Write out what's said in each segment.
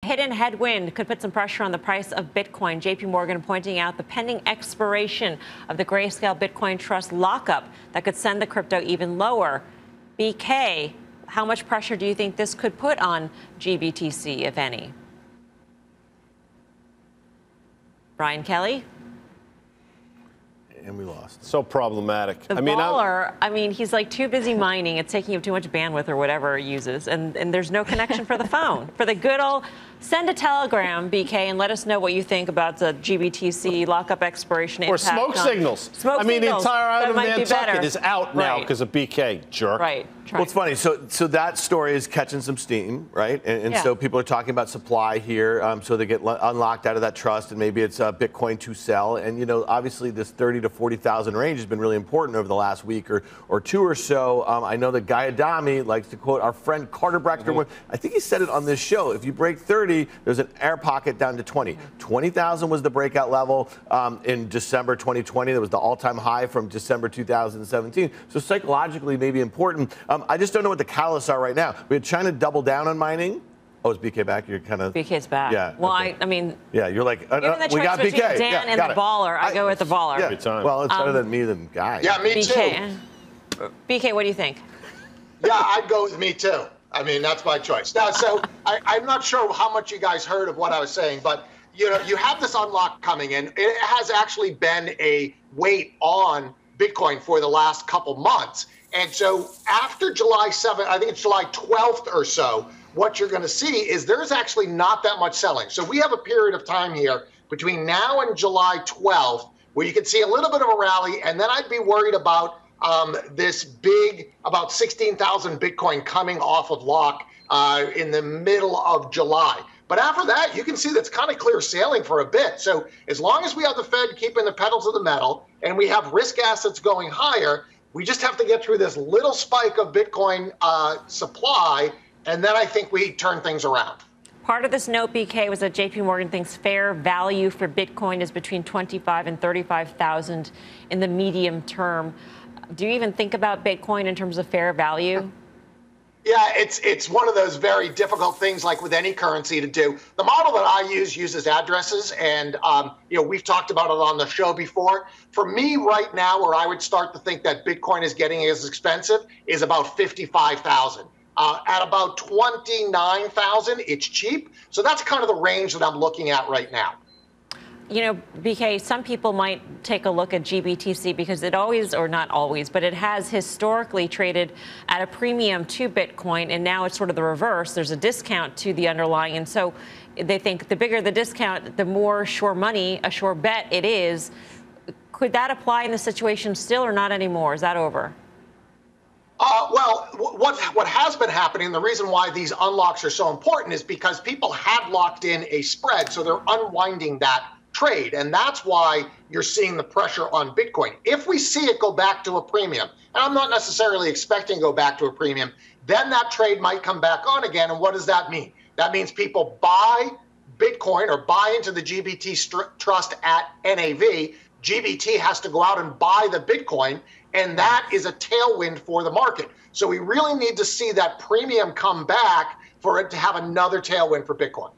hidden headwind could put some pressure on the price of Bitcoin. JP Morgan pointing out the pending expiration of the Grayscale Bitcoin Trust lockup that could send the crypto even lower. BK, how much pressure do you think this could put on GBTC, if any? Brian Kelly? And we lost. So problematic. The baller, he's like too busy mining. It's taking up too much bandwidth or whatever he uses. And there's no connection for the phone. For the good old, send a telegram, BK, and let us know what you think about the GBTC lockup expiration or impact. Smoke signals. Smoke the signals. entire island of That might be Nantucket better. is out now because of BK, jerk. Right. Well, it's funny. So that story is catching some steam, right? And so people are talking about supply here. So they get unlocked out of that trust, and maybe it's Bitcoin to sell. And, obviously this 30 to 40,000 range has been really important over the last week or two or so. I know that Guy Adami likes to quote our friend Carter Braxton. I think he said it on this show. If you break 30, there's an air pocket down to 20. 20,000 was the breakout level in December 2020. That was the all-time high from December 2017. So psychologically, maybe important. I just don't know what the catalysts are right now. We had China double down on mining. Oh, is BK back? You're kind of... BK's back. Yeah. Well, okay. Yeah, you're like, we got BK. Dan and the baller. I go with the baller. Yeah. Well, it's better than me than Guy. Yeah, me BK. too. BK, what do you think? Yeah, I'd go with me too. That's my choice. Now, so I'm not sure how much you guys heard of what I was saying, but you have this unlock coming in. It has actually been a wait on Bitcoin for the last couple months. And so after July 7th, I think it's July 12th or so, what you're going to see is there's actually not that much selling. So we have a period of time here between now and July 12th where you can see a little bit of a rally, and then I'd be worried about this big, about 16,000 Bitcoin coming off of lock in the middle of July. But after that, you can see that's kind of clear sailing for a bit. So as long as we have the Fed keeping the pedal to the metal and we have risk assets going higher, we just have to get through this little spike of Bitcoin supply, and then I think we turn things around. Part of this note, BK, was that JP Morgan thinks fair value for Bitcoin is between 25 and 35,000 in the medium term. Do you even think about Bitcoin in terms of fair value? Yeah, it's one of those very difficult things, like with any currency, to do. The model that I use uses addresses, and we've talked about it on the show before. For me, right now, where I would start to think that Bitcoin is getting as expensive is about 55,000. At about 29,000, it's cheap. So that's kind of the range that I'm looking at right now. BK, some people might take a look at GBTC because it always, or not always, but it has historically traded at a premium to Bitcoin, and now it's sort of the reverse. There's a discount to the underlying, and so they think the bigger the discount, the more sure money, a sure bet it is. Could that apply in the situation still or not anymore? Is that over? Well, what has been happening, the reason why these unlocks are so important is because people had locked in a spread, so they're unwinding that trade, and that's why you're seeing the pressure on Bitcoin. If we see it go back to a premium, and I'm not necessarily expecting to go back to a premium, then that trade might come back on again. And what does that mean? That means people buy Bitcoin or buy into the GBT trust at NAV. GBT has to go out and buy the Bitcoin, and that is a tailwind for the market. So we really need to see that premium come back for it to have another tailwind for Bitcoin.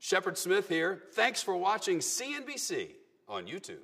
Shepard Smith here. Thanks for watching CNBC on YouTube.